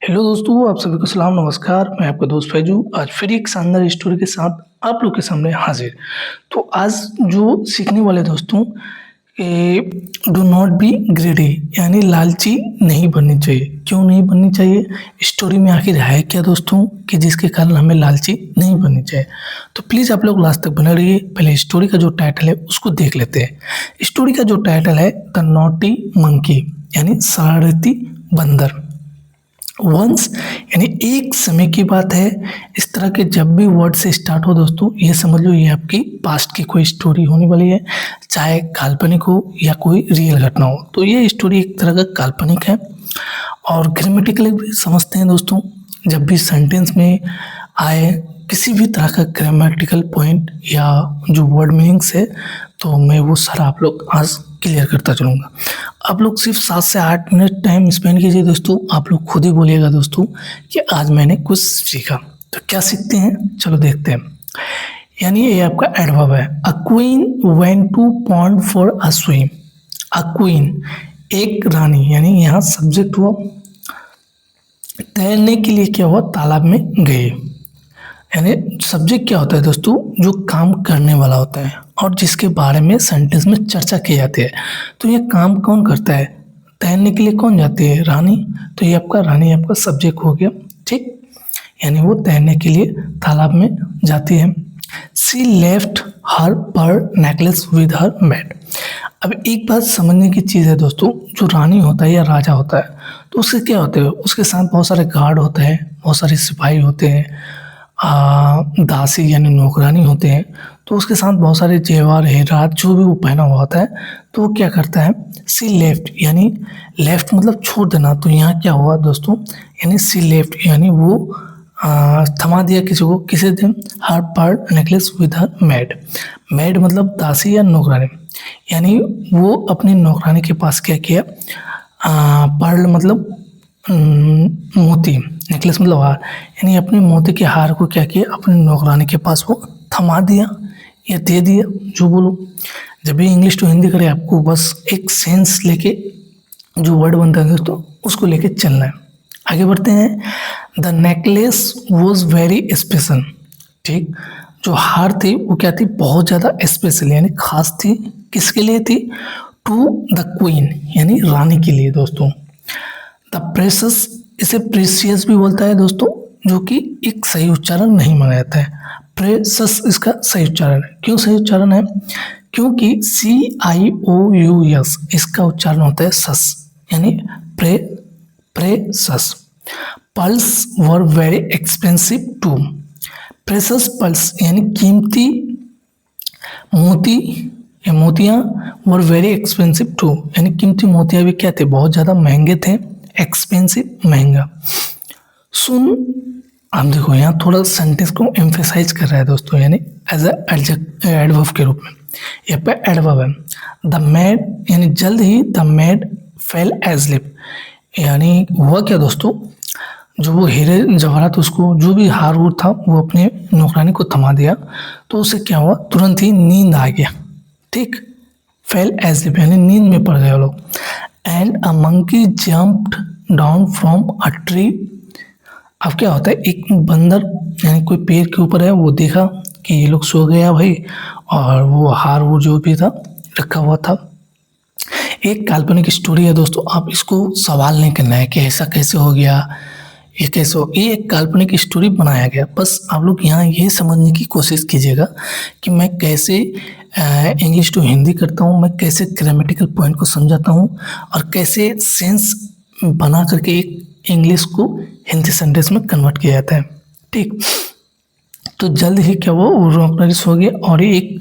Hello दोस्तों, आप सभी को सलाम नमस्कार। मैं आपका दोस्त फैजू आज फिर एक शानदार स्टोरी के साथ आप लोग के सामने हाजिर। तो आज जो सीखने वाले दोस्तों डू नॉट बी ग्रेडी यानी लालची नहीं बननी चाहिए। क्यों नहीं बननी चाहिए, स्टोरी में आखिर है क्या दोस्तों कि जिसके कारण हमें लालची नहीं बननी चाहिए। तो प्लीज़ आप लोग लास्ट तक बने रहिए। पहले स्टोरी का जो टाइटल है उसको देख लेते हैं। स्टोरी का जो टाइटल है द नॉटी मंकी यानी शरारती बंदर। वंस यानी एक समय की बात है। इस तरह के जब भी वर्ड से स्टार्ट हो दोस्तों, ये समझ लो ये आपकी पास्ट की कोई स्टोरी होने वाली है, चाहे काल्पनिक हो या कोई रियल घटना हो। तो ये स्टोरी एक तरह का काल्पनिक है और ग्रामेटिकली भी समझते हैं दोस्तों। जब भी सेंटेंस में आए किसी भी तरह का ग्रामेटिकल पॉइंट या जो वर्ड मीनिंग्स है तो मैं वो सारा आप लोग आज क्लियर करता चलूँगा। आप लोग सिर्फ 7 से 8 मिनट टाइम स्पेंड कीजिए दोस्तों। आप लोग खुद ही बोलिएगा दोस्तों कि आज मैंने कुछ सीखा। तो क्या सीखते हैं, चलो देखते हैं। यानी ये आपका एडवर्ब है। A queen went to pond for a swim. A queen एक रानी, यानी यहाँ सब्जेक्ट हुआ, तैरने के लिए क्या हुआ, तालाब में गए। यानी सब्जेक्ट क्या होता है दोस्तों, जो काम करने वाला होता है और जिसके बारे में सेंटेंस में चर्चा की जाती है। तो ये काम कौन करता है, तैरने के लिए कौन जाती है, रानी। तो ये आपका रानी आपका सब्जेक्ट हो गया, ठीक। यानी वो तैरने के लिए तालाब में जाती है। सी लेफ्ट हर पर नेकलेस विद हर मेड। अब एक बात समझने की चीज़ है दोस्तों, जो रानी होता है या राजा होता है तो उससे क्या होता है, उसके साथ बहुत सारे गार्ड होते हैं, बहुत सारे सिपाही होते हैं, दासी यानी नौकरानी होते हैं। तो उसके साथ बहुत सारे जेवर हेरात जो भी वो पहना हुआ होता है। तो वो क्या करता है, सी लेफ्ट यानी लेफ्ट मतलब छोड़ देना। तो यहाँ क्या हुआ दोस्तों, यानी सी लेफ्ट यानी वो थमा दिया किसी को, किसी दिन her pearl necklace with her maid. Maid मतलब दासी या नौकरानी। यानी वो अपनी नौकरानी के पास क्या किया, पर्ल मतलब मोती, नेकलेस मतलब हार, यानी अपने मोती के हार को क्या किया, अपने नौकरानी के पास वो थमा दिया या दे दिया, जो बोलो। जब भी इंग्लिश टू हिंदी करें आपको बस एक सेंस लेके जो वर्ड बनता है दोस्तों उसको लेके चलना है। आगे बढ़ते हैं। The necklace was very special, ठीक। जो हार थी वो क्या थी, बहुत ज़्यादा स्पेशल यानी खास थी। किसके लिए थी, टू द क्वीन यानी रानी के लिए दोस्तों। द प्रेशस, इसे प्रेशियस भी बोलता है दोस्तों, जो कि एक सही उच्चारण नहीं माना जाता है। प्रेशस इसका सही उच्चारण है। क्यों सही उच्चारण है, क्योंकि CIOUS इसका उच्चारण होता है सस, यानी precious. Pearls were very expensive too. Precious pearls यानी कीमती मोती या मोतियाँ, वर वेरी एक्सपेंसिव टू यानी कीमती मोतियाँ भी क्या थे, बहुत ज़्यादा महंगे थे। एक्सपेंसिव महंगा। सुन, आप देखो यहाँ थोड़ा सेंटेंस को एम्फेसाइज कर रहा है दोस्तों, यानी एज एडवर्ब के रूप में। यहाँ पे एडवर्ब है। द मेड यानी जल्द ही द मेड फेल एजलिप, यानी हुआ क्या दोस्तों, जो वो हीरे जवाहरात उसको जो भी हार वूर था वो अपने नौकरानी को थमा दिया। तो उससे क्या हुआ, तुरंत ही नींद आ गया, ठीक। फेल एजलिप यानी नींद में पड़ गए वो लोग। And a monkey jumped down from a tree. अब क्या होता है, एक बंदर यानी कोई पेड़ के ऊपर है, वो देखा कि ये लोग सो गया भाई, और वो हार वो जो भी था रखा हुआ था। एक काल्पनिक स्टोरी है दोस्तों, आप इसको सवाल नहीं करना है कि ऐसा कैसे हो गया, ये कैसे हो, ये एक काल्पनिक स्टोरी बनाया गया। बस आप लोग यहाँ ये समझने की कोशिश कीजिएगा कि मैं कैसे इंग्लिश टू हिंदी करता हूँ, मैं कैसे ग्रामेटिकल पॉइंट को समझाता हूँ और कैसे सेंस बना करके एक इंग्लिश को हिंदी सेंटेंस में कन्वर्ट किया जाता है, ठीक। तो जल्द ही क्या वो नॉर्मलाइज हो गया और एक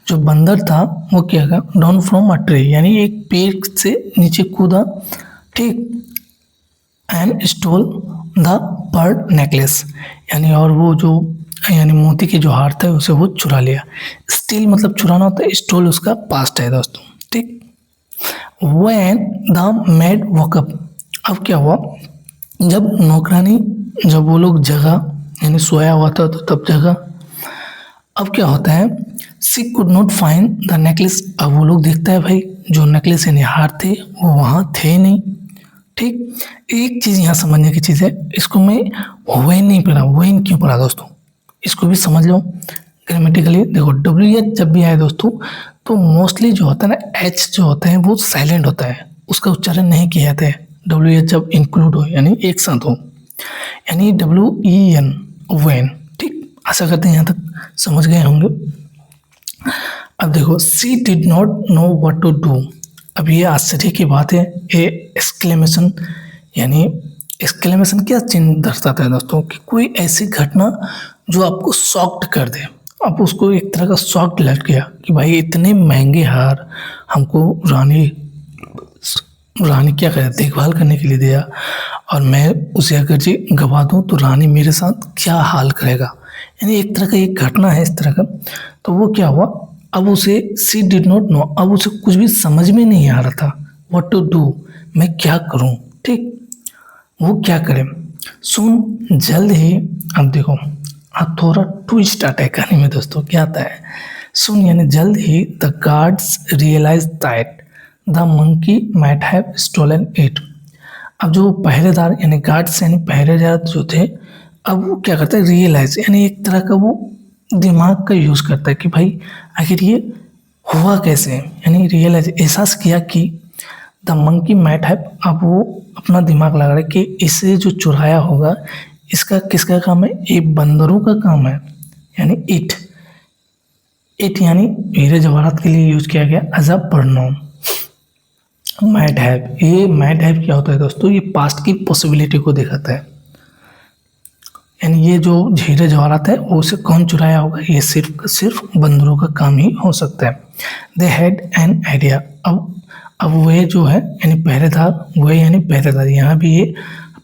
जो बंदर था वो क्या था, डाउन फ्रॉम अ ट्री यानी एक पेड़ से नीचे कूदा, ठीक। And stole the Perl necklace यानी और वो जो यानी मोती के जो हार थे उसे वो चुरा लिया। स्टील मतलब चुराना होता है, स्टोल उसका पास्ट है दोस्तों, ठीक। When the made woke up, अब क्या हुआ, जब नौकरानी, जब वो लोग जगा यानी सोया हुआ था तो तब जगा। अब क्या होता है, she could not find the necklace. अब वो लोग देखता है भाई जो नेकलेस यानी हार थे वो वहाँ थे नहीं, ठीक, एक चीज़ यहाँ समझने की चीज़ है, इसको मैं वेन नहीं पढ़ा, वेन क्यों पढ़ा दोस्तों, इसको भी समझ लो। ग्रामेटिकली देखो डब्ल्यू एच जब भी आए दोस्तों, तो मोस्टली जो होता है ना, एच जो होता है वो साइलेंट होता है, उसका उच्चारण नहीं किया जाता है। डब्ल्यू एच जब इंक्लूड हो यानी एक साथ हो, यानी डब्ल्यू ई एन, वेन। ठीक, आशा करते हैं यहाँ तक समझ गए होंगे। अब देखो, she did not know what to do. अब ये आश्चर्य की बात है, ये एक्सक्लेमेशन, यानी एक्सक्लेमेशन क्या चिन्ह दर्शाता है दोस्तों, कि कोई ऐसी घटना जो आपको शॉक्ड कर दे। अब उसको एक तरह का शॉक लग गया कि भाई इतने महंगे हार हमको रानी क्या करे, देखभाल करने के लिए दिया, और मैं उसे अगर जी गवा दूँ तो रानी मेरे साथ क्या हाल करेगा। यानी एक तरह का एक घटना है इस तरह का। तो वो क्या हुआ, अब उसे सी डिड नॉट नो, अब उसे कुछ भी समझ में नहीं आ रहा था व्हाट टू डू, मैं क्या करूं। ठीक, वो क्या करे, सुन जल्द ही। अब देखो, अब थोड़ा ट्विस्ट आता है कहानी में दोस्तों, क्या आता है, सुन यानी जल्द ही, the guards realise that the monkey might have stolen it. अब जो पहरेदार यानी गार्ड्स यानी पहरेदार जो थे, अब वो क्या करता है, रियलाइज यानी एक तरह का वो दिमाग का यूज़ करता है कि भाई आखिर ये हुआ कैसे, यानी रियलाइज एहसास किया कि द मंकी मैट हैव। अब वो अपना दिमाग लगा रहा है कि इसे जो चुराया होगा, इसका किसका काम है, ये बंदरों का काम है, यानी इट। इट यानी हीरे जवाहरात के लिए यूज किया गया as a pronoun. Might have, ये मैट हैव क्या होता है दोस्तों, ये पास्ट की पॉसिबिलिटी को दिखाता है, यानी ये जो हीरे जवाहरात है वो उसे कौन चुराया होगा, ये सिर्फ बंदरों का काम ही हो सकता है। They had an idea. अब वह जो है यानी पहरेदार, वह यानी पहरेदार, यहाँ भी ये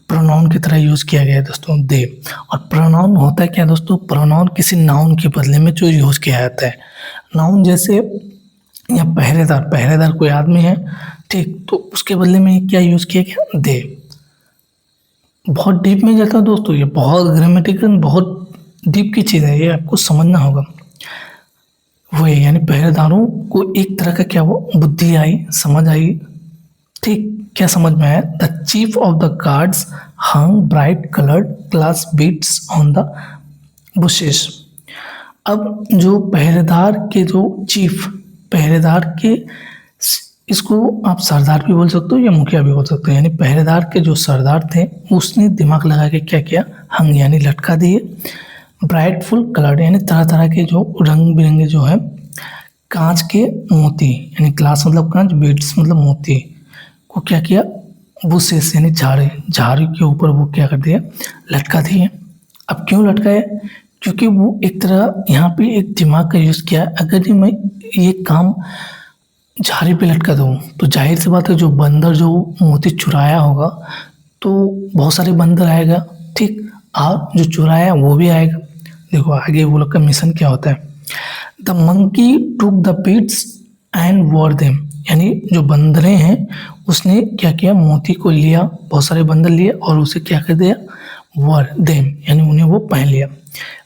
प्रोनाउन की तरह यूज़ किया गया है दोस्तों, दे। और प्रोनाउन होता है क्या दोस्तों, प्रोनाउन किसी नाउन के बदले में जो यूज़ किया जाता है। नाउन जैसे या पहरेदार कोई आदमी है, ठीक, तो उसके बदले में क्या यूज़ किया गया, दे। बहुत डीप में जाता है दोस्तों, ये बहुत ग्रामेटिकल, बहुत डीप की चीज़ है, ये आपको समझना होगा। वही यानी पहरेदारों को एक तरह का क्या वो बुद्धि आई, समझ आई। ठीक, क्या समझ में आया, the chief of the guards hung bright coloured glass beads on the bushes. अब जो पहरेदार के जो चीफ, पहरेदार के, इसको आप सरदार भी बोल सकते हो या मुखिया भी बोल सकते हो, यानी पहरेदार के जो सरदार थे उसने दिमाग लगा के क्या किया, हंग यानी लटका दिए, ब्राइटफुल कलर यानी तरह तरह के जो रंग बिरंगे जो है कांच के मोती, यानी ग्लास मतलब कांच, बीड्स मतलब मोती को क्या किया, बुशेस यानी झाड़ी के ऊपर वो क्या कर दिया, लटका दिए। अब क्यों लटकाया, क्योंकि वो एक तरह यहाँ पे एक दिमाग का यूज़ किया, अगर मैं ये काम झाड़ी पे लटका दूँ तो जाहिर सी बात है जो बंदर जो मोती चुराया होगा तो बहुत सारे बंदर आएगा, ठीक, और जो चुराया वो भी आएगा। देखो आगे वो लोग का मिशन क्या होता है, the monkey took the beads and war them, यानी जो बंदरें हैं उसने क्या किया, मोती को लिया, बहुत सारे बंदर लिए और उसे क्या कर दिया, वॉर देम यानी उन्हें वो पहन लिया।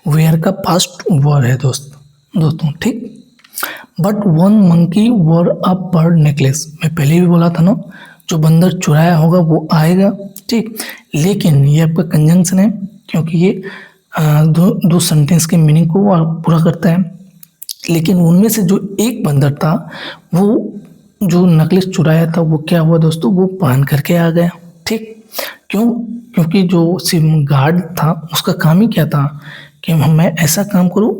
वेयर का पास्ट वॉर है दोस्तों, ठीक। But one monkey war a bird necklace, मैं पहले भी बोला था ना, जो बंदर चुराया होगा वो आएगा, ठीक, लेकिन ये आपका कंजंक्शन है क्योंकि ये दो सेंटेंस के मीनिंग को पूरा करता है। लेकिन उनमें से जो एक बंदर था वो जो नेकलेस चुराया था वो क्या हुआ दोस्तों, वो पहन करके आ गया, ठीक। क्यों, क्योंकि जो सिम गार्ड था उसका काम ही क्या था कि मैं ऐसा काम करूं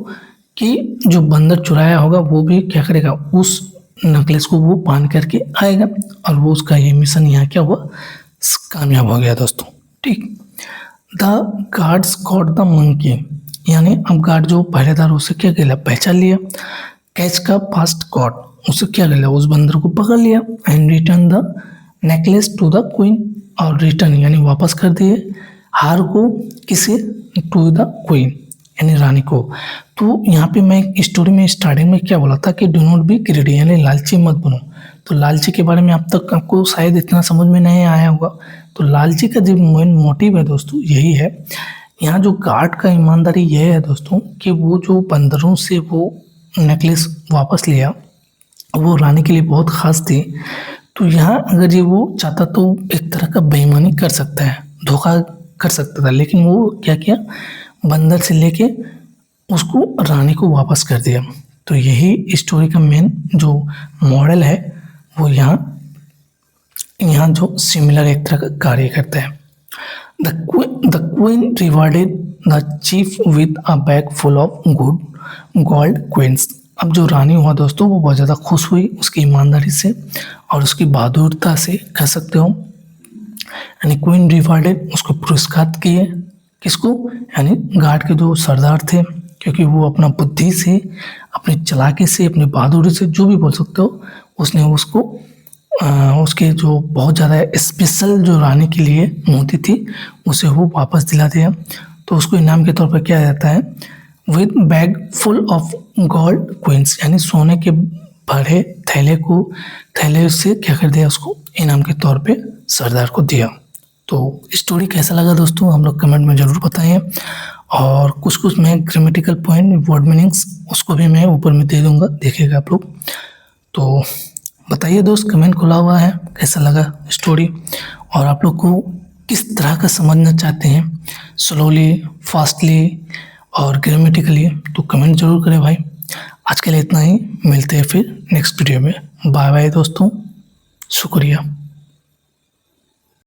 कि जो बंदर चुराया होगा वो भी क्या करेगा, उस नेकलेस को वो पहन करके आएगा, और वो उसका ये मिशन यहाँ क्या हुआ, कामयाब हो गया दोस्तों, ठीक। The guards got the monkey, यानी अब गार्ड जो पहरेदार उसे क्या किया, पहचान लिया, कैच का पास्ट गॉट, उसे क्या किया, उस बंदर को पकड़ लिया, and return the necklace to the queen, और रिटर्न यानी वापस कर दिए हार को, किसे, टू द क्वीन यानी रानी को। तो यहाँ पे मैं स्टोरी में स्टार्टिंग में क्या बोला था कि डू नॉट बी ग्रीडी यानी लालची मत बनो। तो लालची के बारे में अब तक आपको शायद इतना समझ में नहीं आया होगा। तो लालची का जो मेन मोटिव है दोस्तों यही है। यहाँ जो गार्ड का ईमानदारी यह है दोस्तों कि वो जो बंदरों से वो नेकलेस वापस लिया वो रानी के लिए बहुत ख़ास थी, तो यहाँ अगर ये वो चाहता तो एक तरह का बेईमानी कर सकता है, धोखा कर सकता था, लेकिन वो क्या किया, बंदर से लेके उसको रानी को वापस कर दिया। तो यही स्टोरी का मेन जो मॉडल है वो यहाँ जो सिमिलर एक तरह का कार्य करता है। The queen rewarded the chief with a bag full of good gold coins. अब जो रानी हुआ दोस्तों वो बहुत ज़्यादा खुश हुई उसकी ईमानदारी से और उसकी बहादुरता से, कह सकते हो। यानी क्वीन रिवार्डेड, उसको पुरस्कार किए, किसको, यानी गार्ड के जो सरदार थे, क्योंकि वो अपना बुद्धि से, अपनी चालाकी से, अपनी बहादुरी से, जो भी बोल सकते हो, उसने उसको उसके जो बहुत ज़्यादा स्पेशल जो रानी के लिए मोती थी उसे वो वापस दिला दिया। तो उसको इनाम के तौर पर क्या जाता है, with bag full of gold coins, यानी सोने के भरे थैले से क्या कर दिया, उसको इनाम के तौर पे सरदार को दिया। तो स्टोरी कैसा लगा दोस्तों हम लोग कमेंट में ज़रूर बताइए। और कुछ मैं ग्रामेटिकल पॉइंट, वर्ड मीनिंग्स, उसको भी मैं ऊपर में दे दूंगा, देखिएगा आप लोग। तो बताइए दोस्त, कमेंट खुला हुआ है, कैसा लगा स्टोरी, और आप लोग को किस तरह का समझना चाहते हैं, स्लोली, फास्टली और ग्रामेटिकली, तो कमेंट जरूर करें भाई। आज के लिए इतना ही, मिलते हैं फिर नेक्स्ट वीडियो में। बाय बाय दोस्तों, शुक्रिया।